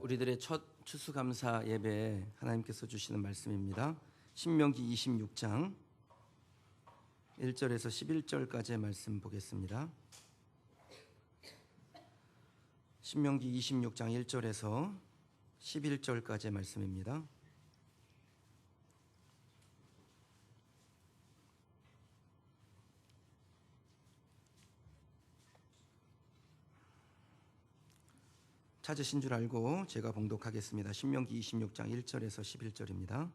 우리들의 첫 추수감사 예배에 하나님께서 주시는 말씀입니다. 신명기 26장 1절에서 11절까지의 말씀 보겠습니다. 신명기 26장 1절에서 11절까지의 말씀입니다. 찾으신 줄 알고 제가 봉독하겠습니다. 신명기 26장 1절에서 11절입니다.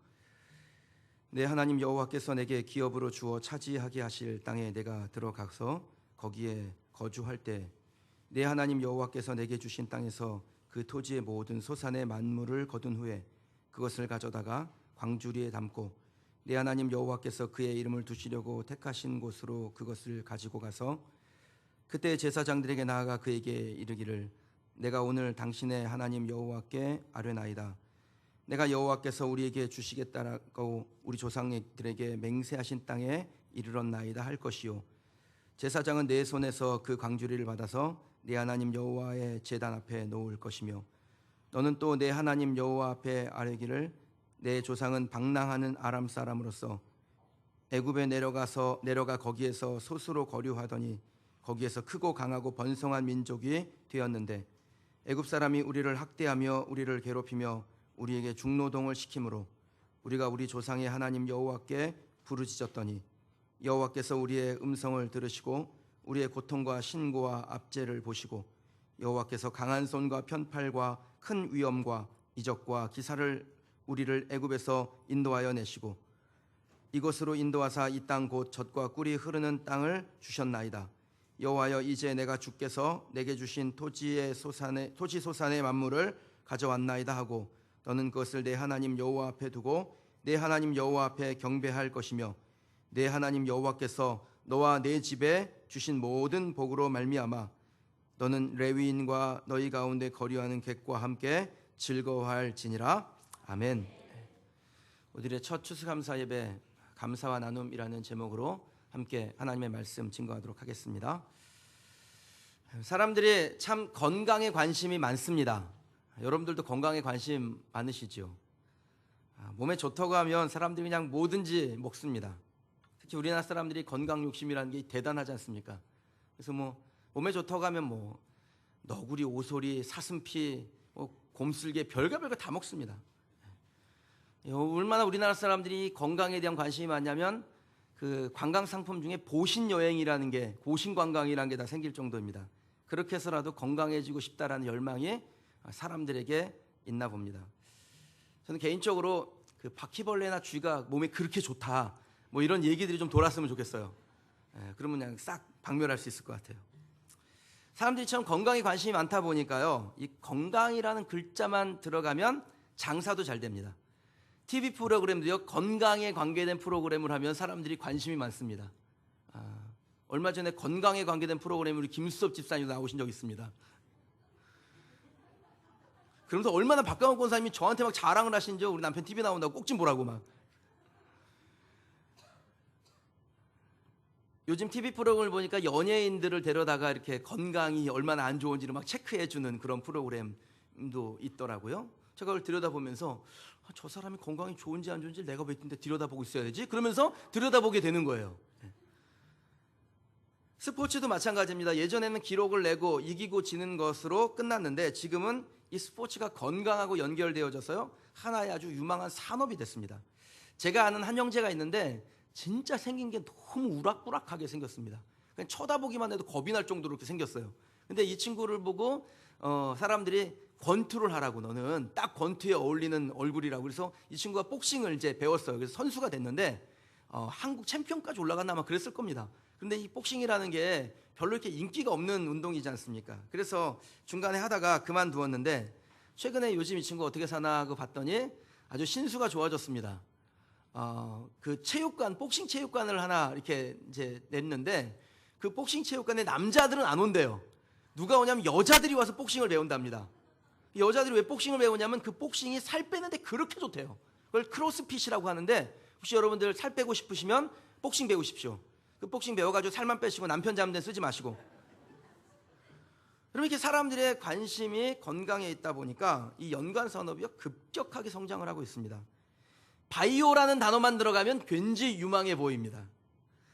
내 하나님 여호와께서 내게 기업으로 주어 차지하게 하실 땅에 내가 들어가서 거기에 거주할 때 내 하나님 여호와께서 내게 주신 땅에서 그 토지의 모든 소산의 만물을 거둔 후에 그것을 가져다가 광주리에 담고 내 하나님 여호와께서 그의 이름을 두시려고 택하신 곳으로 그것을 가지고 가서 그때 제사장들에게 나아가 그에게 이르기를 내가 오늘 당신의 하나님 여호와께 아뢰나이다. 내가 여호와께서 우리에게 주시겠다라고 우리 조상들에게 맹세하신 땅에 이르렀나이다 할 것이요 제사장은 내 손에서 그 광주리를 받아서 내 하나님 여호와의 제단 앞에 놓을 것이며 너는 또 내 하나님 여호와 앞에 아뢰기를 내 조상은 방랑하는 아람 사람으로서 애굽에 내려가 거기에서 소수로 거류하더니 거기에서 크고 강하고 번성한 민족이 되었는데 애굽 사람이 우리를 학대하며 우리를 괴롭히며 우리에게 중노동을 시키므로 우리가 우리 조상의 하나님 여호와께 부르짖었더니 여호와께서 우리의 음성을 들으시고 우리의 고통과 신고와 압제를 보시고 여호와께서 강한 손과 편팔과 큰 위엄과 이적과 기사를 우리를 애굽에서 인도하여 내시고 이곳으로 인도하사 이 땅 곧 젖과 꿀이 흐르는 땅을 주셨나이다. 여호와여 이제 내가 주께서 내게 주신 토지 소산의 만물을 가져왔나이다 하고 너는 그것을 내 하나님 여호와 앞에 두고 내 하나님 여호와 앞에 경배할 것이며 내 하나님 여호와께서 너와 내 집에 주신 모든 복으로 말미암아 너는 레위인과 너희 가운데 거류하는 객과 함께 즐거워할지니라. 아멘. 우리의 첫 추수감사 예배 감사와 나눔이라는 제목으로 함께 하나님의 말씀 증거하도록 하겠습니다. 사람들이 참 건강에 관심이 많습니다. 여러분들도 건강에 관심 많으시죠? 몸에 좋다고 하면 사람들이 그냥 뭐든지 먹습니다. 특히 우리나라 사람들이 건강 욕심이라는 게 대단하지 않습니까? 그래서 몸에 좋다고 하면 너구리, 오소리, 사슴피, 곰슬개 별거 다 먹습니다. 얼마나 우리나라 사람들이 건강에 대한 관심이 많냐면 그 관광 상품 중에 보신 여행이라는 게 고신 관광이라는 게 다 생길 정도입니다. 그렇게 해서라도 건강해지고 싶다라는 열망이 사람들에게 있나 봅니다. 저는 개인적으로 그 바퀴벌레나 쥐가 몸에 그렇게 좋다 이런 얘기들이 좀 돌았으면 좋겠어요. 그러면 그냥 싹 박멸할 수 있을 것 같아요. 사람들이 참 건강에 관심이 많다 보니까요, 이 건강이라는 글자만 들어가면 장사도 잘 됩니다. TV 프로그램도요, 건강에 관계된 프로그램을 하면 사람들이 관심이 많습니다. 얼마 전에 건강에 관계된 프로그램에 우리 김수섭 집사님도 나오신 적 있습니다. 그러면서 얼마나 박강원 권사님이 저한테 막 자랑을 하신지 우리 남편 TV 나온다고 꼭 좀 보라고 막. 요즘 TV 프로그램을 보니까 연예인들을 데려다가 이렇게 건강이 얼마나 안 좋은지를 막 체크해주는 그런 프로그램도 있더라고요. 제가 그걸 들여다보면서 저 사람이 건강이 좋은지 안 좋은지 내가 왜 근데 들여다보고 있어야지? 그러면서 들여다보게 되는 거예요. 스포츠도 마찬가지입니다. 예전에는 기록을 내고 이기고 지는 것으로 끝났는데 지금은 이 스포츠가 건강하고 연결되어져서요, 하나의 아주 유망한 산업이 됐습니다. 제가 아는 한 형제가 있는데 진짜 생긴 게 너무 우락부락하게 생겼습니다. 그냥 쳐다보기만 해도 겁이 날 정도로 이렇게 생겼어요. 근데 이 친구를 보고 사람들이 권투를 하라고, 너는 딱 권투에 어울리는 얼굴이라고. 그래서 이 친구가 복싱을 이제 배웠어요. 그래서 선수가 됐는데 한국 챔피언까지 올라갔나 아마 그랬을 겁니다. 근데 이 복싱이라는 게 별로 이렇게 인기가 없는 운동이지 않습니까? 그래서 중간에 하다가 그만두었는데 최근에 요즘 이 친구 어떻게 사나 하고 봤더니 아주 신수가 좋아졌습니다. 그 체육관, 복싱 체육관을 하나 이렇게 이제 냈는데 그 복싱 체육관에 남자들은 안 온대요. 누가 오냐면 여자들이 와서 복싱을 배운답니다. 여자들이 왜 복싱을 배우냐면 그 복싱이 살 빼는데 그렇게 좋대요. 그걸 크로스핏이라고 하는데 혹시 여러분들 살 빼고 싶으시면 복싱 배우십시오. 그 복싱 배워가지고 살만 빼시고 남편 잡는 데 쓰지 마시고. 그럼 이렇게 사람들의 관심이 건강에 있다 보니까 이 연관 산업이 급격하게 성장을 하고 있습니다. 바이오라는 단어만 들어가면 굉장히 유망해 보입니다.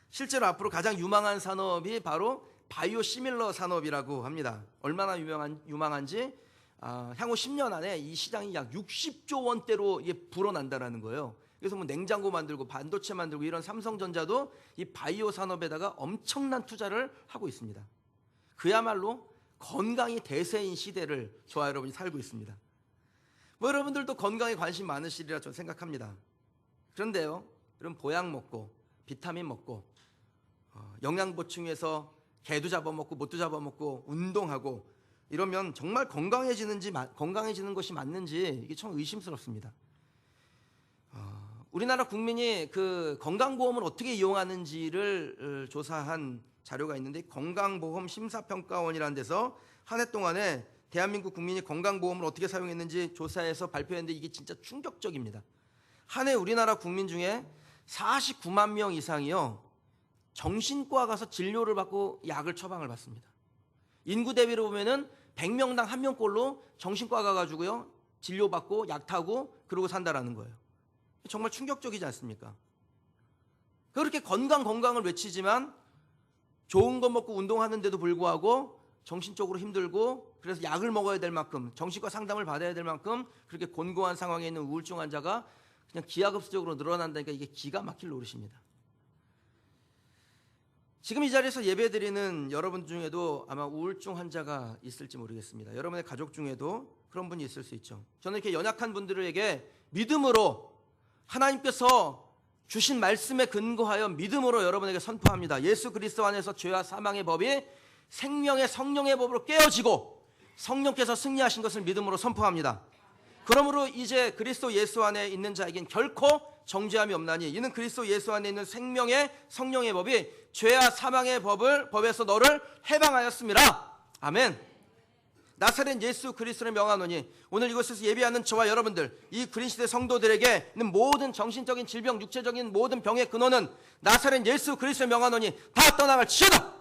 실제로 앞으로 가장 유망한 산업이 바로 바이오 시밀러 산업이라고 합니다. 얼마나 유망한지 향후 10년 안에 이 시장이 약 60조 원대로 이게 불어난다라는 거예요. 그래서 뭐 냉장고 만들고 반도체 만들고 이런 삼성전자도 이 바이오 산업에다가 엄청난 투자를 하고 있습니다. 그야말로 건강이 대세인 시대를 저와 여러분이 살고 있습니다. 뭐 여러분들도 건강에 관심 많으시리라 저는 생각합니다. 그런데요, 여러분 보약 먹고 비타민 먹고 영양 보충해서 개도 잡아먹고 못도 잡아먹고 운동하고 이러면 정말 건강해지는 것이 맞는지 이게 참 의심스럽습니다. 우리나라 국민이 그 건강보험을 어떻게 이용하는지를 조사한 자료가 있는데 건강보험 심사평가원이라는 데서 한 해 동안에 대한민국 국민이 건강보험을 어떻게 사용했는지 조사해서 발표했는데 이게 진짜 충격적입니다. 한 해 우리나라 국민 중에 49만 명 이상이요 정신과 가서 진료를 받고 약을 처방을 받습니다. 인구 대비로 보면은 100명당 1명꼴로 정신과 가가지고요 진료받고 약 타고 그러고 산다라는 거예요. 정말 충격적이지 않습니까? 그렇게 건강을 외치지만 좋은 거 먹고 운동하는데도 불구하고 정신적으로 힘들고 그래서 약을 먹어야 될 만큼 정신과 상담을 받아야 될 만큼 그렇게 곤고한 상황에 있는 우울증 환자가 그냥 기하급수적으로 늘어난다니까 이게 기가 막힐 노릇입니다. 지금 이 자리에서 예배드리는 여러분 중에도 아마 우울증 환자가 있을지 모르겠습니다. 여러분의 가족 중에도 그런 분이 있을 수 있죠. 저는 이렇게 연약한 분들에게 믿음으로 하나님께서 주신 말씀에 근거하여 믿음으로 여러분에게 선포합니다. 예수 그리스도 안에서 죄와 사망의 법이 생명의 성령의 법으로 깨어지고 성령께서 승리하신 것을 믿음으로 선포합니다. 그러므로 이제 그리스도 예수 안에 있는 자에겐 결코 정죄함이 없나니 이는 그리스도 예수 안에 있는 생명의 성령의 법이 죄와 사망의 법에서 너를 해방하였습니다. 아멘. 나사렛 예수 그리스도를 명하노니 오늘 이곳에서 예배하는 저와 여러분들 이 그리스도의 성도들에게는 모든 정신적인 질병 육체적인 모든 병의 근원은 나사렛 예수 그리스도를 명하노니 다 떠나갈지어다.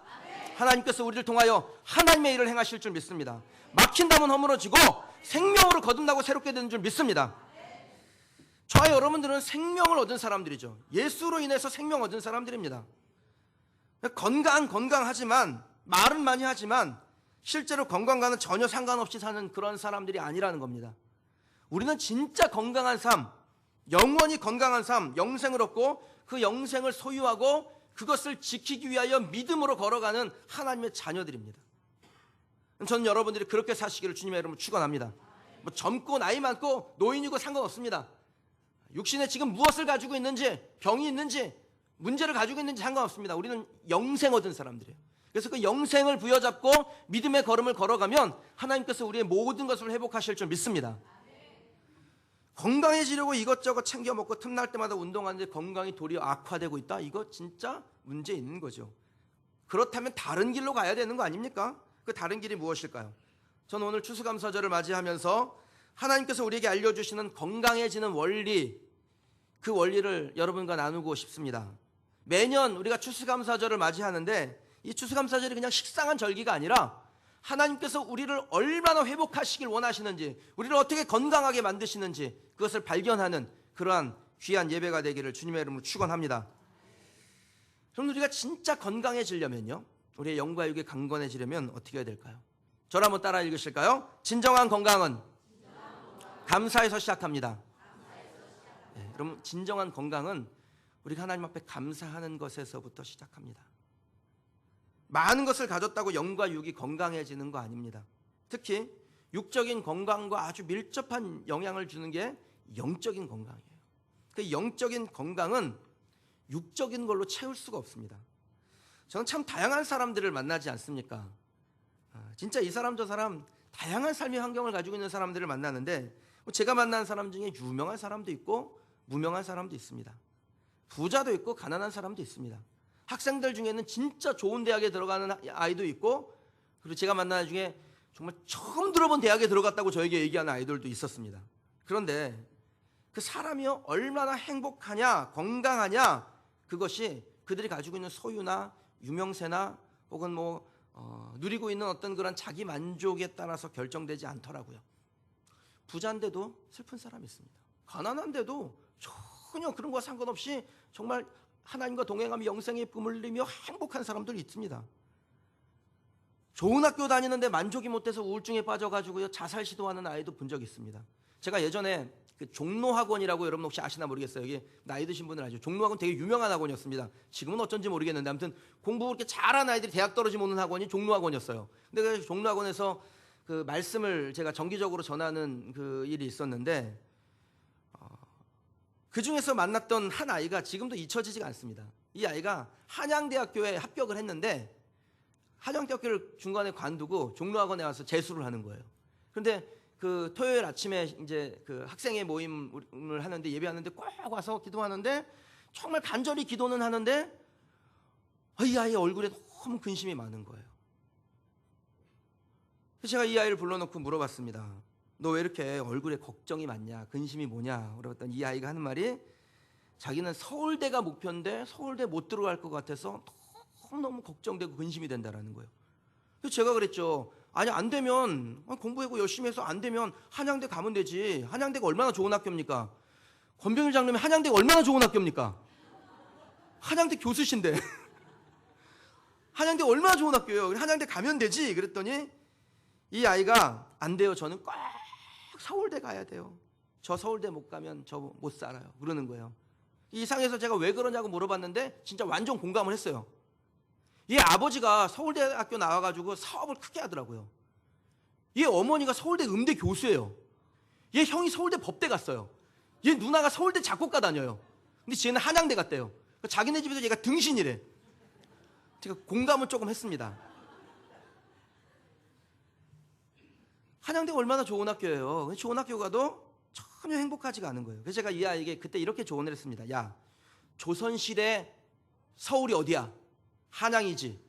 하나님께서 우리를 통하여 하나님의 일을 행하실 줄 믿습니다. 막힌다면 허물어지고 생명으로 거듭나고 새롭게 되는 줄 믿습니다. 저와 여러분들은 생명을 얻은 사람들이죠. 예수로 인해서 생명 얻은 사람들입니다. 건강하지만 말은 많이 하지만 실제로 건강과는 전혀 상관없이 사는 그런 사람들이 아니라는 겁니다. 우리는 진짜 건강한 삶, 영원히 건강한 삶, 영생을 얻고 그 영생을 소유하고 그것을 지키기 위하여 믿음으로 걸어가는 하나님의 자녀들입니다. 저는 여러분들이 그렇게 사시기를 주님의 이름으로 축원합니다. 뭐 젊고 나이 많고 노인이고 상관없습니다. 육신에 지금 무엇을 가지고 있는지 병이 있는지 문제를 가지고 있는지 상관없습니다. 우리는 영생 얻은 사람들이에요. 그래서 그 영생을 부여잡고 믿음의 걸음을 걸어가면 하나님께서 우리의 모든 것을 회복하실 줄 믿습니다. 건강해지려고 이것저것 챙겨 먹고 틈날 때마다 운동하는데 건강이 도리어 악화되고 있다? 이거 진짜 문제 있는 거죠. 그렇다면 다른 길로 가야 되는 거 아닙니까? 그 다른 길이 무엇일까요? 저는 오늘 추수감사절을 맞이하면서 하나님께서 우리에게 알려주시는 건강해지는 원리, 그 원리를 여러분과 나누고 싶습니다. 매년 우리가 추수감사절을 맞이하는데 이 추수감사절이 그냥 식상한 절기가 아니라 하나님께서 우리를 얼마나 회복하시길 원하시는지, 우리를 어떻게 건강하게 만드시는지 그것을 발견하는 그러한 귀한 예배가 되기를 주님의 이름으로 축원합니다. 그럼 우리가 진짜 건강해지려면요, 우리의 영과 육이 강건해지려면 어떻게 해야 될까요? 저를 한번 따라 읽으실까요? 진정한 건강은 감사에서 시작합니다. 네, 여러분, 진정한 건강은 우리가 하나님 앞에 감사하는 것에서부터 시작합니다. 많은 것을 가졌다고 영과 육이 건강해지는 거 아닙니다. 특히 육적인 건강과 아주 밀접한 영향을 주는 게 영적인 건강이에요. 그 영적인 건강은 육적인 걸로 채울 수가 없습니다. 저는 참 다양한 사람들을 만나지 않습니까? 진짜 이 사람 저 사람 다양한 삶의 환경을 가지고 있는 사람들을 만나는데 제가 만난 사람 중에 유명한 사람도 있고 무명한 사람도 있습니다. 부자도 있고 가난한 사람도 있습니다. 학생들 중에는 진짜 좋은 대학에 들어가는 아이도 있고, 그리고 제가 만난 중에 정말 처음 들어본 대학에 들어갔다고 저에게 얘기하는 아이들도 있었습니다. 그런데 그 사람이 얼마나 행복하냐, 건강하냐, 그것이 그들이 가지고 있는 소유나 유명세나 혹은 뭐 누리고 있는 어떤 그런 자기 만족에 따라서 결정되지 않더라고요. 부자인데도 슬픈 사람이 있습니다. 가난한데도 전혀 그런 거와 상관없이 정말 하나님과 동행하며 영생의 꿈을 누리며 행복한 사람들이 있습니다. 좋은 학교 다니는데 만족이 못돼서 우울증에 빠져가지고요 자살 시도하는 아이도 본 적이 있습니다. 제가 예전에 그 종로학원이라고 여러분 혹시 아시나 모르겠어요. 이게 나이 드신 분은 아시죠. 종로학원 되게 유명한 학원이었습니다. 지금은 어쩐지 모르겠는데 아무튼 공부 그렇게 잘하는 아이들이 대학 떨어지면 오는 학원이 종로학원이었어요. 근데 그 종로학원에서 그 말씀을 제가 정기적으로 전하는 그 일이 있었는데 그 중에서 만났던 한 아이가 지금도 잊혀지지가 않습니다. 이 아이가 한양대학교에 합격을 했는데 한양대학교를 중간에 관두고 종로학원에 와서 재수를 하는 거예요. 그런데 그 토요일 아침에 이제 그 학생회 모임을 하는데 예배하는데 꼭 와서 기도하는데 정말 간절히 기도는 하는데 이 아이의 얼굴에 너무 근심이 많은 거예요. 그래서 제가 이 아이를 불러놓고 물어봤습니다. 너 왜 이렇게 얼굴에 걱정이 많냐? 근심이 뭐냐? 그랬더니 이 아이가 하는 말이 자기는 서울대가 목표인데 서울대 못 들어갈 것 같아서 너무 걱정되고 근심이 된다라는 거예요. 그래서 제가 그랬죠. 아니 안 되면 공부하고 열심히 해서 안 되면 한양대 가면 되지. 한양대가 얼마나 좋은 학교입니까? 권병일 장로님 한양대가 얼마나 좋은 학교입니까? 한양대 교수신데 한양대 얼마나 좋은 학교예요. 한양대 가면 되지. 그랬더니 이 아이가 안 돼요. 저는 꼭 서울대 가야 돼요. 저 서울대 못 가면 저 못 살아요. 그러는 거예요. 이 상에서 제가 왜 그러냐고 물어봤는데 진짜 완전 공감을 했어요. 얘 아버지가 서울대학교 나와가지고 사업을 크게 하더라고요. 얘 어머니가 서울대 음대 교수예요. 얘 형이 서울대 법대 갔어요. 얘 누나가 서울대 작곡가 다녀요. 근데 쟤는 한양대 갔대요. 자기네 집에서 얘가 등신이래. 제가 공감을 조금 했습니다. 한양대가 얼마나 좋은 학교예요. 좋은 학교 가도 전혀 행복하지가 않은 거예요. 그래서 제가 이 아이에게 그때 이렇게 조언을 했습니다. 야, 조선시대 서울이 어디야? 한양이지.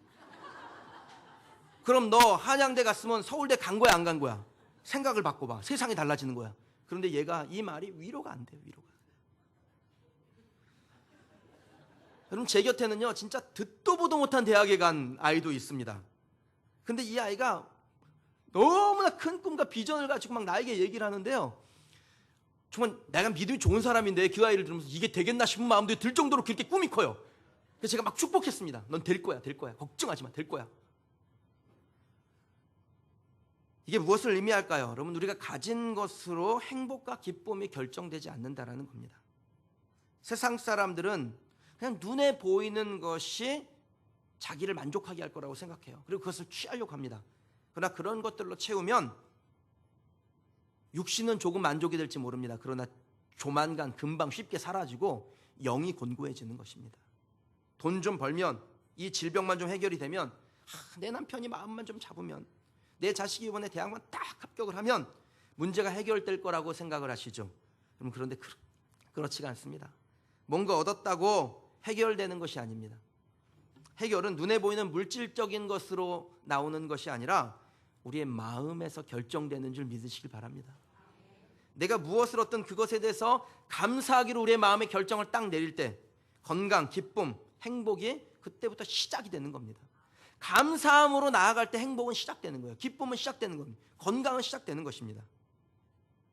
그럼 너 한양대 갔으면 서울대 간 거야 안 간 거야? 생각을 바꿔봐. 세상이 달라지는 거야. 그런데 얘가 이 말이 위로가 안 돼요. 위로가. 여러분 제 곁에는요 진짜 듣도 보도 못한 대학에 간 아이도 있습니다. 근데 이 아이가 너무나 큰 꿈과 비전을 가지고 막 나에게 얘기를 하는데요. 정말 내가 믿음이 좋은 사람인데 그 아이를 들으면서 이게 되겠나 싶은 마음도 들 정도로 그렇게 꿈이 커요. 그래서 제가 막 축복했습니다. 넌 될 거야, 될 거야. 걱정하지 마, 될 거야. 이게 무엇을 의미할까요? 여러분 우리가 가진 것으로 행복과 기쁨이 결정되지 않는다라는 겁니다. 세상 사람들은 그냥 눈에 보이는 것이 자기를 만족하게 할 거라고 생각해요. 그리고 그것을 취하려고 합니다. 그러나 그런 것들로 채우면 육신은 조금 만족이 될지 모릅니다. 그러나 조만간 금방 쉽게 사라지고 영이 곤고해지는 것입니다. 돈 좀 벌면 이 질병만 좀 해결이 되면 내 남편이 마음만 좀 잡으면 내 자식이 이번에 대학만 딱 합격을 하면 문제가 해결될 거라고 생각을 하시죠. 그런데 그렇지가 않습니다. 뭔가 얻었다고 해결되는 것이 아닙니다. 해결은 눈에 보이는 물질적인 것으로 나오는 것이 아니라 우리의 마음에서 결정되는 줄 믿으시길 바랍니다. 내가 무엇을 얻든 그것에 대해서 감사하기로 우리의 마음의 결정을 딱 내릴 때 건강, 기쁨, 행복이 그때부터 시작이 되는 겁니다. 감사함으로 나아갈 때 행복은 시작되는 거예요. 기쁨은 시작되는 겁니다. 건강은 시작되는 것입니다.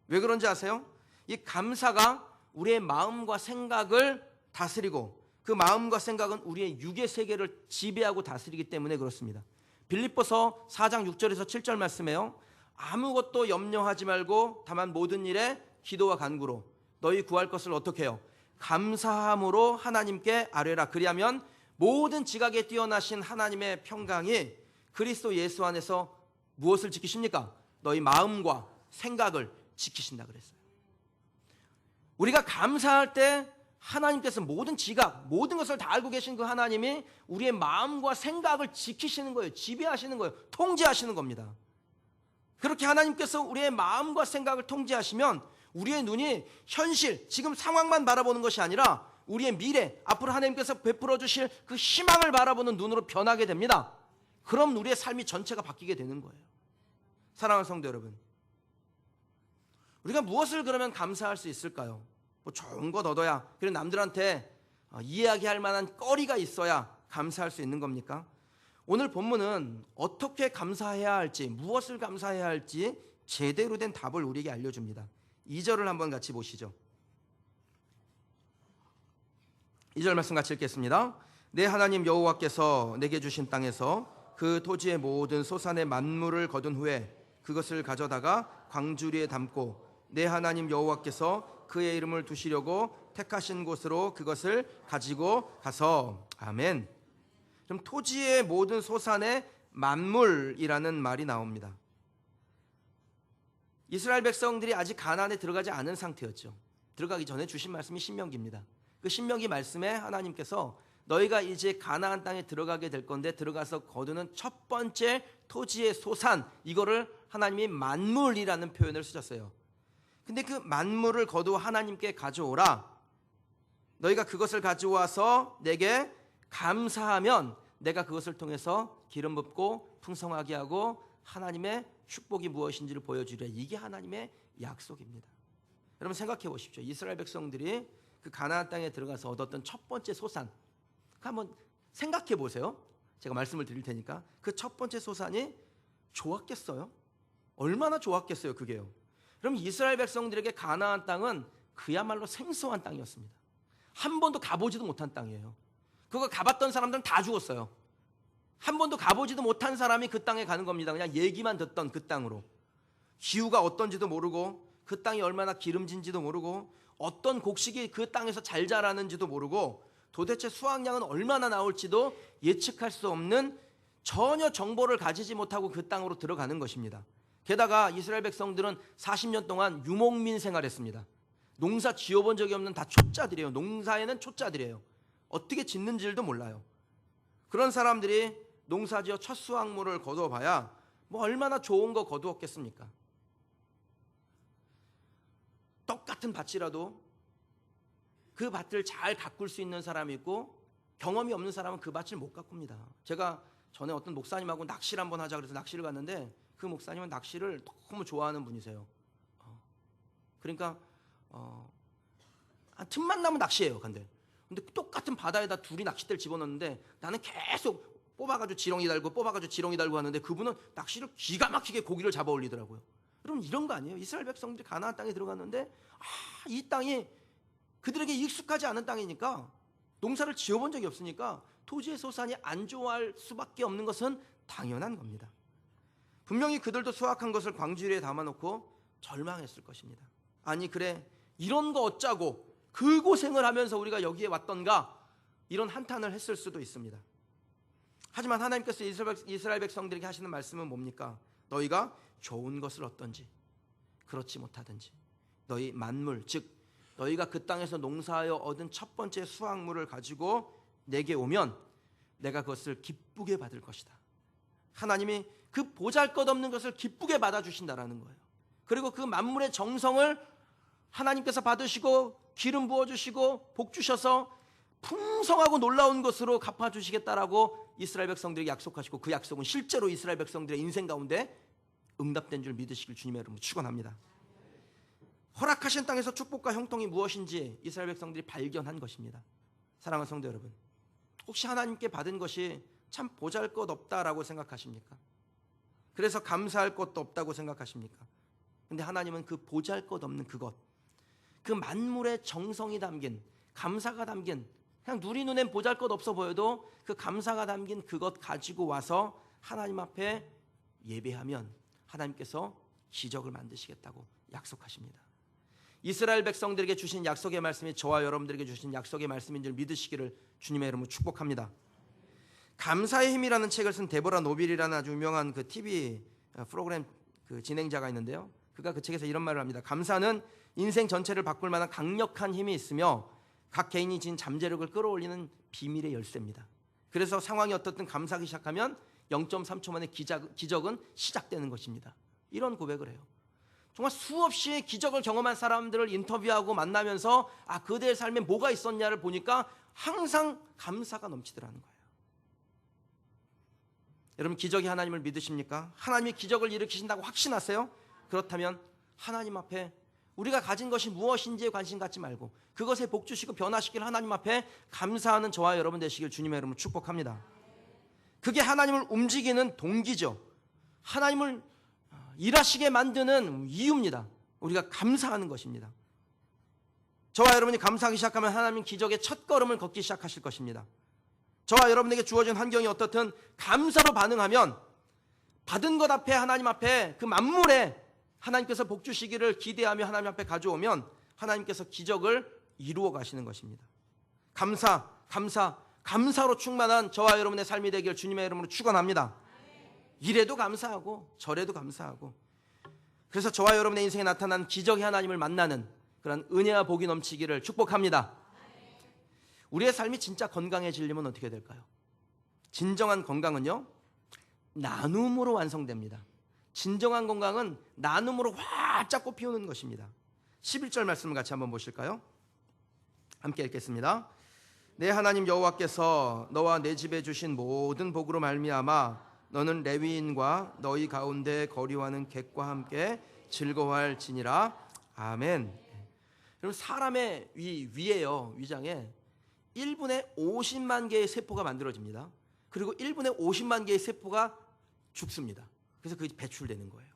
왜 그런지 아세요? 이 감사가 우리의 마음과 생각을 다스리고 그 마음과 생각은 우리의 육의 세계를 지배하고 다스리기 때문에 그렇습니다. 빌립보서 4장 6절에서 7절 말씀에요. 아무것도 염려하지 말고 다만 모든 일에 기도와 간구로 너희 구할 것을 어떻게 해요? 감사함으로 하나님께 아뢰라. 그리하면 모든 지각에 뛰어나신 하나님의 평강이 그리스도 예수 안에서 무엇을 지키십니까? 너희 마음과 생각을 지키신다 그랬어요. 우리가 감사할 때 하나님께서 모든 지각, 모든 것을 다 알고 계신 그 하나님이 우리의 마음과 생각을 지키시는 거예요. 지배하시는 거예요. 통제하시는 겁니다. 그렇게 하나님께서 우리의 마음과 생각을 통제하시면 우리의 눈이 현실, 지금 상황만 바라보는 것이 아니라 우리의 미래, 앞으로 하나님께서 베풀어 주실 그 희망을 바라보는 눈으로 변하게 됩니다. 그럼 우리의 삶이 전체가 바뀌게 되는 거예요. 사랑하는 성도 여러분, 우리가 무엇을 그러면 감사할 수 있을까요? 뭐 좋은 것 얻어야, 그리고 남들한테 이야기할 만한 거리가 있어야 감사할 수 있는 겁니까? 오늘 본문은 어떻게 감사해야 할지, 무엇을 감사해야 할지 제대로 된 답을 우리에게 알려줍니다. 2절을 한번 같이 보시죠. 2절 말씀 같이 읽겠습니다. 내 하나님 여호와께서 내게 주신 땅에서 그 토지의 모든 소산의 만물을 거둔 후에 그것을 가져다가 광주리에 담고 내 하나님 여호와께서 그의 이름을 두시려고 택하신 곳으로 그것을 가지고 가서. 아멘. 그럼 토지의 모든 소산의 만물이라는 말이 나옵니다. 이스라엘 백성들이 아직 가나안에 들어가지 않은 상태였죠. 들어가기 전에 주신 말씀이 신명기입니다. 그 신명기 말씀에 하나님께서 너희가 이제 가나안 땅에 들어가게 될 건데 들어가서 거두는 첫 번째 토지의 소산, 이거를 하나님이 만물이라는 표현을 쓰셨어요. 근데 그 만물을 거두어 하나님께 가져오라. 너희가 그것을 가져와서 내게 감사하면 내가 그것을 통해서 기름 붓고 풍성하게 하고 하나님의 축복이 무엇인지를 보여주려. 이게 하나님의 약속입니다. 여러분 생각해 보십시오. 이스라엘 백성들이 그 가나안 땅에 들어가서 얻었던 첫 번째 소산, 한번 생각해 보세요. 제가 말씀을 드릴 테니까 그 첫 번째 소산이 좋았겠어요? 얼마나 좋았겠어요 그게요. 그럼 이스라엘 백성들에게 가나안 땅은 그야말로 생소한 땅이었습니다. 한 번도 가보지도 못한 땅이에요. 그거 가봤던 사람들은 다 죽었어요. 한 번도 가보지도 못한 사람이 그 땅에 가는 겁니다. 그냥 얘기만 듣던 그 땅으로. 기후가 어떤지도 모르고 그 땅이 얼마나 기름진지도 모르고 어떤 곡식이 그 땅에서 잘 자라는지도 모르고 도대체 수확량은 얼마나 나올지도 예측할 수 없는 전혀 정보를 가지지 못하고 그 땅으로 들어가는 것입니다. 게다가 이스라엘 백성들은 40년 동안 유목민 생활했습니다. 농사 지어본 적이 없는 다 초짜들이에요. 농사에는 초짜들이에요. 어떻게 짓는지도 몰라요. 그런 사람들이 농사지어 첫 수확물을 거둬봐야 뭐 얼마나 좋은 거 거두었겠습니까? 똑같은 밭이라도 그 밭을 잘 가꿀 수 있는 사람이 있고 경험이 없는 사람은 그 밭을 못 가꿉니다. 제가 전에 어떤 목사님하고 낚시를 한번 하자 그래서 낚시를 갔는데 그 목사님은 낚시를 너무 좋아하는 분이세요. 그러니까 한 틈만 나면 낚시해요. 근데 똑같은 바다에다 둘이 낚싯대를 집어넣는데 나는 계속 뽑아가지고 지렁이 달고 뽑아가지고 지렁이 달고 하는데 그분은 낚시를 기가 막히게 고기를 잡아 올리더라고요. 여러분 이런 거 아니에요? 이스라엘 백성들이 가나안 땅에 들어갔는데 이 땅이 그들에게 익숙하지 않은 땅이니까 농사를 지어본 적이 없으니까 토지의 소산이 안 좋아할 수밖에 없는 것은 당연한 겁니다. 분명히 그들도 수확한 것을 광주리에 담아놓고 절망했을 것입니다. 아니 그래 이런 거 어쩌고 그 고생을 하면서 우리가 여기에 왔던가 이런 한탄을 했을 수도 있습니다. 하지만 하나님께서 이스라엘 백성들에게 하시는 말씀은 뭡니까? 너희가 좋은 것을 얻든지 그렇지 못하든지 너희 만물 즉 너희가 그 땅에서 농사하여 얻은 첫 번째 수확물을 가지고 내게 오면 내가 그것을 기쁘게 받을 것이다. 하나님이 그 보잘것없는 것을 기쁘게 받아주신다라는 거예요. 그리고 그 만물의 정성을 하나님께서 받으시고 기름 부어주시고 복 주셔서 풍성하고 놀라운 것으로 갚아주시겠다라고 이스라엘 백성들에게 약속하시고 그 약속은 실제로 이스라엘 백성들의 인생 가운데 응답된 줄 믿으시길 주님의 이름으로 축원합니다. 허락하신 땅에서 축복과 형통이 무엇인지 이스라엘 백성들이 발견한 것입니다. 사랑하는 성도 여러분, 혹시 하나님께 받은 것이 참 보잘것없다라고 생각하십니까? 그래서 감사할 것도 없다고 생각하십니까? 근데 하나님은 그 보잘것없는 그것, 그 만물의 정성이 담긴 감사가 담긴 그냥 누리 눈엔 보잘것없어 보여도 그 감사가 담긴 그것 가지고 와서 하나님 앞에 예배하면 하나님께서 기적을 만드시겠다고 약속하십니다. 이스라엘 백성들에게 주신 약속의 말씀이 저와 여러분들에게 주신 약속의 말씀인 줄 믿으시기를 주님의 이름으로 축복합니다. 감사의 힘이라는 책을 쓴 데보라 노빌이라는 아주 유명한 그 TV 프로그램 그 진행자가 있는데요. 그가 그 책에서 이런 말을 합니다. 감사는 인생 전체를 바꿀 만한 강력한 힘이 있으며 각 개인이 지닌 잠재력을 끌어올리는 비밀의 열쇠입니다. 그래서 상황이 어떻든 감사하기 시작하면 0.3초 만에 기적은 시작되는 것입니다. 이런 고백을 해요. 정말 수없이 기적을 경험한 사람들을 인터뷰하고 만나면서 그들의 삶에 뭐가 있었냐를 보니까 항상 감사가 넘치더라는 거예요. 여러분 기적이 하나님을 믿으십니까? 하나님이 기적을 일으키신다고 확신하세요? 그렇다면 하나님 앞에 우리가 가진 것이 무엇인지에 관심 갖지 말고 그것에 복 주시고 변화시킬 하나님 앞에 감사하는 저와 여러분 되시길 주님의 이름으로 축복합니다. 그게 하나님을 움직이는 동기죠. 하나님을 일하시게 만드는 이유입니다. 우리가 감사하는 것입니다. 저와 여러분이 감사하기 시작하면 하나님 기적의 첫 걸음을 걷기 시작하실 것입니다. 저와 여러분에게 주어진 환경이 어떻든 감사로 반응하면 받은 것 앞에, 하나님 앞에, 그 만물에 하나님께서 복 주시기를 기대하며 하나님 앞에 가져오면 하나님께서 기적을 이루어 가시는 것입니다. 감사로 충만한 저와 여러분의 삶이 되길 주님의 이름으로 축원합니다. 이래도 감사하고 저래도 감사하고, 그래서 저와 여러분의 인생에 나타난 기적의 하나님을 만나는 그런 은혜와 복이 넘치기를 축복합니다. 우리의 삶이 진짜 건강해지려면 어떻게 될까요? 진정한 건강은요, 나눔으로 완성됩니다. 진정한 건강은 나눔으로 활짝 꽃피우는 것입니다. 11절 말씀을 같이 한번 보실까요? 함께 읽겠습니다. 내 하나님 여호와께서 너와 내 집에 주신 모든 복으로 말미암아 너는 레위인과 너희 가운데 거류하는 객과 함께 즐거워할지니라. 아멘. 여러분, 사람의 위에요, 위장에 1분에 50만 개의 세포가 만들어집니다. 그리고 1분에 50만 개의 세포가 죽습니다. 그래서 그게 배출되는 거예요.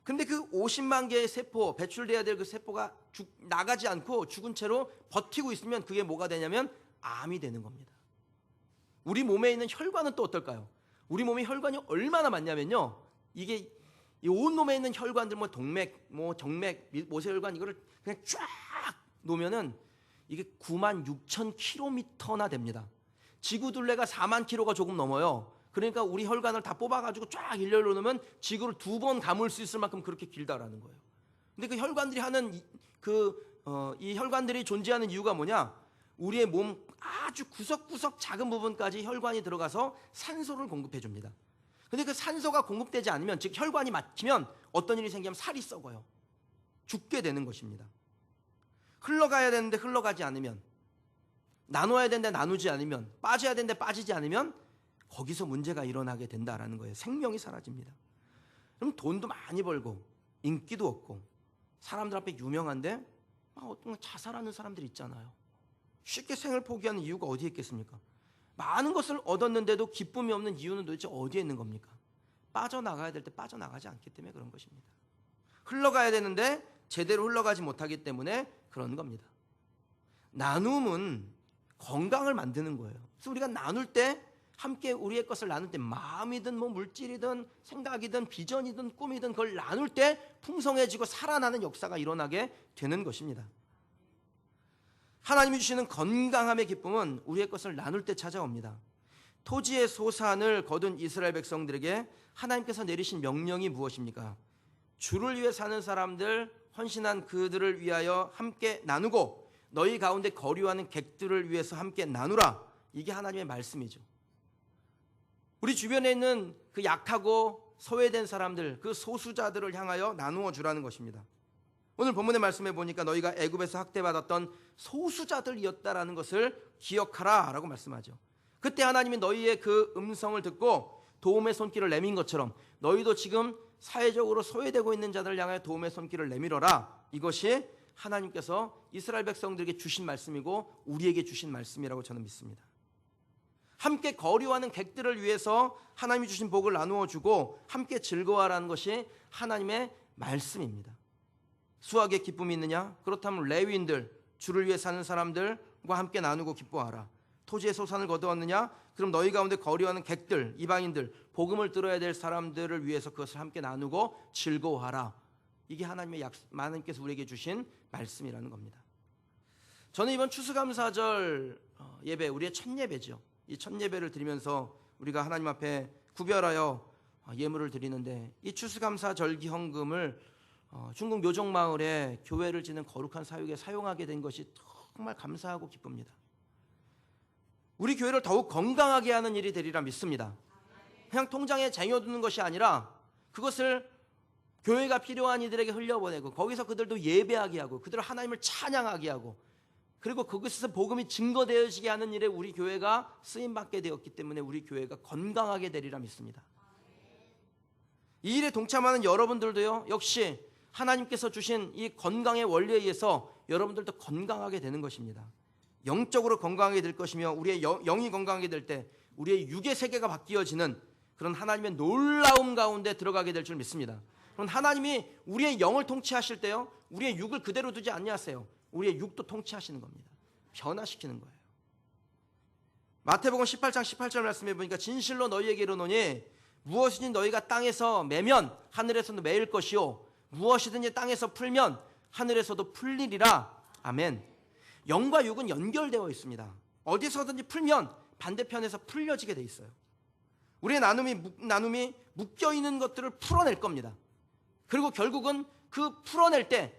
근데 그 50만 개의 세포, 배출돼야 될 그 세포가 나가지 않고 죽은 채로 버티고 있으면 그게 뭐가 되냐면 암이 되는 겁니다. 우리 몸에 있는 혈관은 또 어떨까요? 우리 몸에 혈관이 얼마나 많냐면요, 이게 온 몸에 있는 혈관들, 동맥, 정맥, 모세혈관, 이거를 그냥 쫙 놓으면은 이게 96,000km나 됩니다. 지구 둘레가 4만 km가 조금 넘어요. 그러니까 우리 혈관을 다 뽑아가지고 쫙 일렬로 놓으면 지구를 2번 감을 수 있을 만큼 그렇게 길다라는 거예요. 근데 그 혈관들이 하는 이 혈관들이 존재하는 이유가 뭐냐? 우리의 몸 아주 구석구석 작은 부분까지 혈관이 들어가서 산소를 공급해 줍니다. 근데 그 산소가 공급되지 않으면, 즉 혈관이 막히면 어떤 일이 생기면 살이 썩어요. 죽게 되는 것입니다. 흘러가야 되는데 흘러가지 않으면, 나눠야 되는데 나누지 않으면, 빠져야 되는데 빠지지 않으면 거기서 문제가 일어나게 된다라는 거예요. 생명이 사라집니다. 그럼 돈도 많이 벌고 인기도 없고 사람들 앞에 유명한데 어떤 자살하는 사람들이 있잖아요. 쉽게 생을 포기하는 이유가 어디에 있겠습니까? 많은 것을 얻었는데도 기쁨이 없는 이유는 도대체 어디에 있는 겁니까? 빠져나가야 될 때 빠져나가지 않기 때문에 그런 것입니다. 흘러가야 되는데 제대로 흘러가지 못하기 때문에 그런 겁니다. 나눔은 건강을 만드는 거예요. 그래서 우리가 나눌 때, 함께 우리의 것을 나눌 때, 마음이든 물질이든 생각이든 비전이든 꿈이든 그걸 나눌 때 풍성해지고 살아나는 역사가 일어나게 되는 것입니다. 하나님이 주시는 건강함의 기쁨은 우리의 것을 나눌 때 찾아옵니다. 토지의 소산을 거둔 이스라엘 백성들에게 하나님께서 내리신 명령이 무엇입니까? 주를 위해 사는 사람들, 헌신한 그들을 위하여 함께 나누고 너희 가운데 거류하는 객들을 위해서 함께 나누라. 이게 하나님의 말씀이죠. 우리 주변에 있는 그 약하고 소외된 사람들, 그 소수자들을 향하여 나누어 주라는 것입니다. 오늘 본문의 말씀에 보니까 너희가 애굽에서 학대받았던 소수자들이었다라는 것을 기억하라 라고 말씀하죠. 그때 하나님이 너희의 그 음성을 듣고 도움의 손길을 내민 것처럼 너희도 지금 사회적으로 소외되고 있는 자들을 향하여 도움의 손길을 내밀어라. 이것이 하나님께서 이스라엘 백성들에게 주신 말씀이고 우리에게 주신 말씀이라고 저는 믿습니다. 함께 거류하는 객들을 위해서 하나님이 주신 복을 나누어 주고 함께 즐거워하라는 것이 하나님의 말씀입니다. 수학에 기쁨이 있느냐? 그렇다면 레위인들, 주를 위해 사는 사람들과 함께 나누고 기뻐하라. 토지의 소산을 거두었느냐? 그럼 너희 가운데 거류하는 객들, 이방인들, 복음을 들어야 될 사람들을 위해서 그것을 함께 나누고 즐거워하라. 이게 하나님께서 우리에게 주신 말씀이라는 겁니다. 저는 이번 추수감사절 예배, 우리의 첫 예배죠. 이 첫 예배를 드리면서 우리가 하나님 앞에 구별하여 예물을 드리는데, 이 추수감사절 기헌금을 중국 묘종마을에 교회를 짓는 거룩한 사역에 사용하게 된 것이 정말 감사하고 기쁩니다. 우리 교회를 더욱 건강하게 하는 일이 되리라 믿습니다. 그냥 통장에 쟁여두는 것이 아니라 그것을 교회가 필요한 이들에게 흘려보내고 거기서 그들도 예배하게 하고 그들을 하나님을 찬양하게 하고 그리고 그것에서 복음이 증거되어지게 하는 일에 우리 교회가 쓰임받게 되었기 때문에 우리 교회가 건강하게 되리라 믿습니다. 이 일에 동참하는 여러분들도요, 역시 하나님께서 주신 이 건강의 원리에 의해서 여러분들도 건강하게 되는 것입니다. 영적으로 건강하게 될 것이며 우리의 영이 건강하게 될 때 우리의 육의 세계가 바뀌어지는 그런 하나님의 놀라움 가운데 들어가게 될 줄 믿습니다. 그럼 하나님이 우리의 영을 통치하실 때요, 우리의 육을 그대로 두지 아니하세요. 우리의 육도 통치하시는 겁니다. 변화시키는 거예요. 마태복음 18장 18절 말씀해 보니까 진실로 너희에게 이르노니 무엇이든지 너희가 땅에서 매면 하늘에서도 매일 것이요 무엇이든지 땅에서 풀면 하늘에서도 풀리리라. 아멘. 영과 육은 연결되어 있습니다. 어디서든지 풀면 반대편에서 풀려지게 돼 있어요. 우리의 나눔이 묶여있는 것들을 풀어낼 겁니다. 그리고 결국은 그 풀어낼 때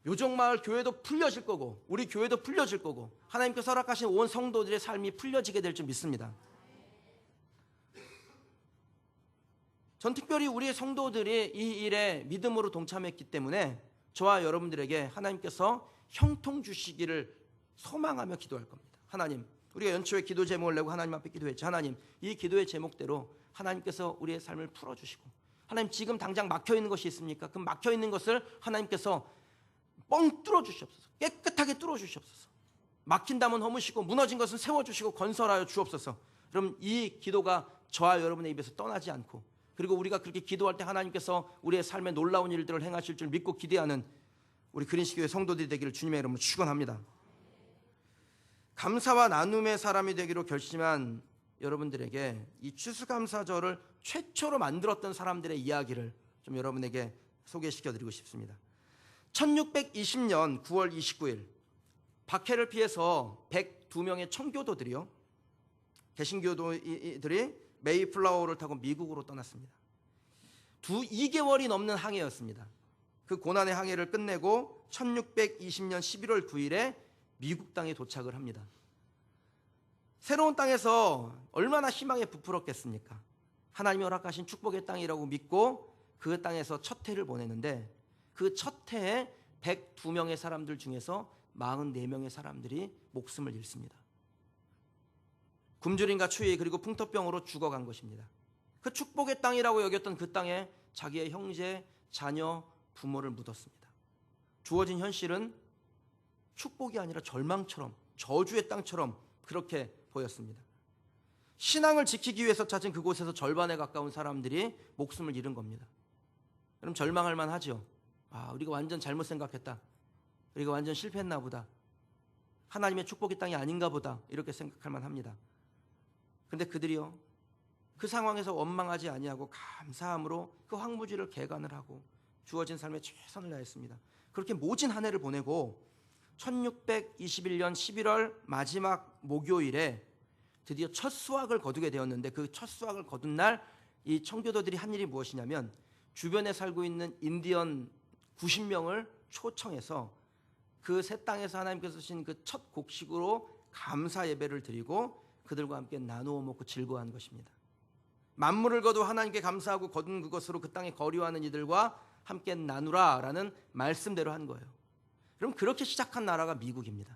요정마을 교회도 풀려질 거고 우리 교회도 풀려질 거고 하나님께서 허락하신 온 성도들의 삶이 풀려지게 될 줄 믿습니다. 전 특별히 우리의 성도들이 이 일에 믿음으로 동참했기 때문에 저와 여러분들에게 하나님께서 형통 주시기를 소망하며 기도할 겁니다. 하나님, 우리가 연초에 기도 제목을 내고 하나님 앞에 기도했죠. 하나님, 이 기도의 제목대로 하나님께서 우리의 삶을 풀어주시고, 하나님 지금 당장 막혀있는 것이 있습니까? 그 막혀있는 것을 하나님께서 뻥 뚫어주시옵소서. 깨끗하게 뚫어주시옵소서. 막힌다면 허무시고 무너진 것은 세워주시고 건설하여 주옵소서. 그럼 이 기도가 저와 여러분의 입에서 떠나지 않고, 그리고 우리가 그렇게 기도할 때 하나님께서 우리의 삶에 놀라운 일들을 행하실 줄 믿고 기대하는 우리 그린시교회 성도들이 되기를 주님의 이름으로 축원합니다. 감사와 나눔의 사람이 되기로 결심한 여러분들에게 이 추수감사절을 최초로 만들었던 사람들의 이야기를 좀 여러분에게 소개시켜드리고 싶습니다. 1620년 9월 29일 박해를 피해서 102명의 청교도들이요, 개신교도들이 메이플라워를 타고 미국으로 떠났습니다. 2개월이 넘는 항해였습니다. 그 고난의 항해를 끝내고 1620년 11월 9일에 미국 땅에 도착을 합니다. 새로운 땅에서 얼마나 희망에 부풀었겠습니까? 하나님이 허락하신 축복의 땅이라고 믿고 그 땅에서 첫 해를 보내는데 그 첫 해에 102명의 사람들 중에서 44명의 사람들이 목숨을 잃습니다. 굶주림과 추위 그리고 풍토병으로 죽어간 것입니다. 그 축복의 땅이라고 여겼던 그 땅에 자기의 형제, 자녀, 부모를 묻었습니다. 주어진 현실은 축복이 아니라 절망처럼, 저주의 땅처럼 그렇게 보였습니다. 신앙을 지키기 위해서 찾은 그곳에서 절반에 가까운 사람들이 목숨을 잃은 겁니다. 그럼 절망할 만하죠. 우리가 완전 잘못 생각했다. 우리가 완전 실패했나 보다. 하나님의 축복의 땅이 아닌가 보다. 이렇게 생각할 만합니다. 그런데 그들이요, 그 상황에서 원망하지 아니하고 감사함으로 그 황무지를 개간을 하고 주어진 삶에 최선을 다했습니다. 그렇게 모진 한 해를 보내고 1621년 11월 마지막 목요일에 드디어 첫 수확을 거두게 되었는데 그 첫 수확을 거둔 날 이 청교도들이 한 일이 무엇이냐면 주변에 살고 있는 인디언 90명을 초청해서 그 새 땅에서 하나님께서 주신 그 첫 곡식으로 감사 예배를 드리고 그들과 함께 나누어 먹고 즐거워한 것입니다. 만물을 거두 하나님께 감사하고 거둔 그것으로 그 땅에 거류하는 이들과 함께 나누라라는 말씀대로 한 거예요. 그럼 그렇게 시작한 나라가 미국입니다.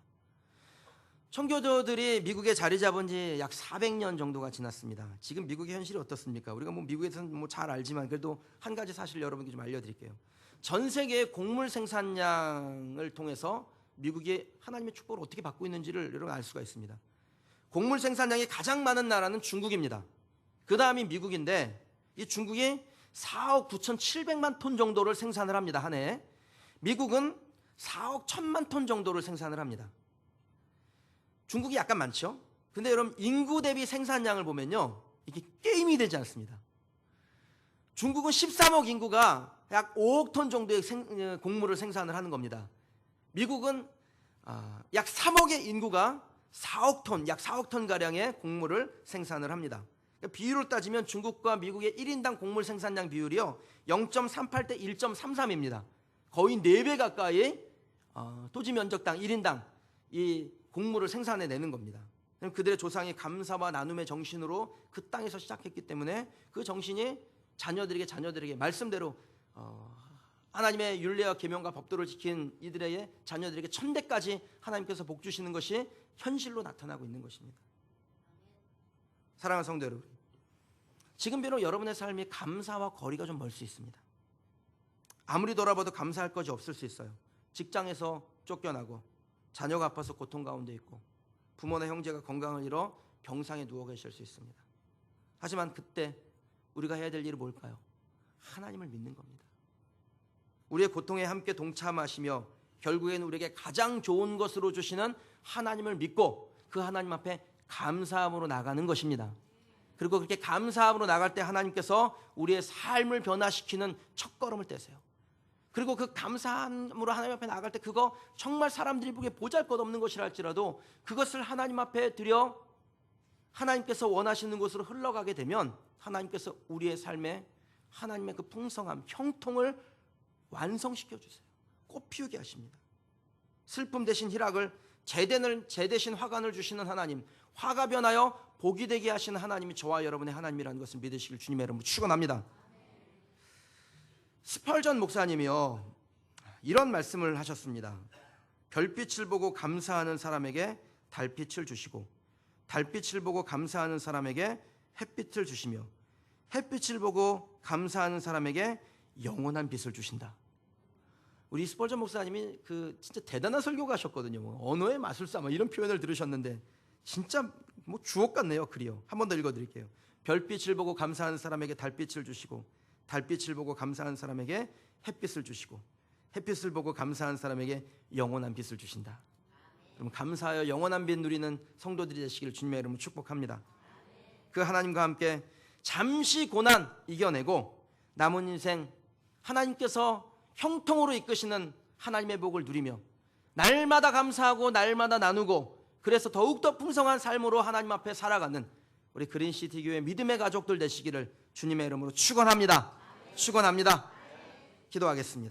청교도들이 미국에 자리 잡은 지 약 400년 정도가 지났습니다. 지금 미국의 현실이 어떻습니까? 우리가 미국에서는 잘 알지만 그래도 한 가지 사실 여러분께 좀 알려드릴게요. 전 세계의 곡물 생산량을 통해서 미국이 하나님의 축복을 어떻게 받고 있는지를 여러분 알 수가 있습니다. 곡물 생산량이 가장 많은 나라는 중국입니다. 그 다음이 미국인데 이 중국이 4억 9,700만 톤 정도를 생산을 합니다. 한 해에. 미국은 4억 1,000만 톤 정도를 생산을 합니다. 중국이 약간 많죠. 근데 여러분 인구 대비 생산량을 보면요, 이게 게임이 되지 않습니다. 중국은 13억 인구가 약 5억 톤 정도의 곡물을 생산을 하는 겁니다. 미국은 약 3억의 인구가 4억 톤, 약 4억 톤 가량의 곡물을 생산을 합니다. 비율로 따지면 중국과 미국의 1인당 곡물 생산량 비율이요 0.38대 1.33입니다. 거의 4배 가까이 토지 면적당 1인당 이 곡물을 생산해내는 겁니다. 그들의 조상이 감사와 나눔의 정신으로 그 땅에서 시작했기 때문에 그 정신이 자녀들에게 말씀대로 하나님의 율례와 계명과 법도를 지킨 이들의 자녀들에게 천대까지 하나님께서 복 주시는 것이 현실로 나타나고 있는 것입니다. 사랑하는 성도 여러분, 지금 비록 여러분의 삶이 감사와 거리가 좀 멀 수 있습니다. 아무리 돌아봐도 감사할 것이 없을 수 있어요. 직장에서 쫓겨나고 자녀가 아파서 고통 가운데 있고 부모나 형제가 건강을 잃어 병상에 누워 계실 수 있습니다. 하지만 그때 우리가 해야 될 일은 뭘까요? 하나님을 믿는 겁니다. 우리의 고통에 함께 동참하시며 결국에는 우리에게 가장 좋은 것으로 주시는 하나님을 믿고 그 하나님 앞에 감사함으로 나가는 것입니다. 그리고 그렇게 감사함으로 나갈 때 하나님께서 우리의 삶을 변화시키는 첫걸음을 떼세요. 그리고 그 감사함으로 하나님 앞에 나갈 때 그거 정말 사람들이 보기에 보잘것없는 것이라 할지라도 그것을 하나님 앞에 드려 하나님께서 원하시는 곳으로 흘러가게 되면 하나님께서 우리의 삶에 하나님의 그 풍성함, 형통을 완성시켜 주세요. 꽃 피우게 하십니다. 슬픔 대신 희락을, 재 대신 화관을 주시는 하나님, 화가 변하여 복이 되게 하시는 하나님이 저와 여러분의 하나님이라는 것을 믿으시길 주님의 이름으로 축원합니다. 스펄전 목사님이요 이런 말씀을 하셨습니다. 별빛을 보고 감사하는 사람에게 달빛을 주시고 달빛을 보고 감사하는 사람에게 햇빛을 주시며 햇빛을 보고 감사하는 사람에게 영원한 빛을 주신다. 우리 스펄전 목사님이 그 진짜 대단한 설교가셨거든요. 언어의 마술사 이런 표현을 들으셨는데 진짜 주옥 같네요. 글이요. 한 번 더 읽어드릴게요. 별빛을 보고 감사하는 사람에게 달빛을 주시고 달빛을 보고 감사하는 사람에게 햇빛을 주시고 햇빛을 보고 감사하는 사람에게 영원한 빛을 주신다. 그럼 감사하여 영원한 빛 누리는 성도들이 되시기를 주님의 이름으로 축복합니다. 그 하나님과 함께 잠시 고난 이겨내고 남은 인생 하나님께서 형통으로 이끄시는 하나님의 복을 누리며 날마다 감사하고 날마다 나누고 그래서 더욱더 풍성한 삶으로 하나님 앞에 살아가는 우리 그린시티 교회 믿음의 가족들 되시기를 주님의 이름으로 축원합니다. 축원합니다. 기도하겠습니다.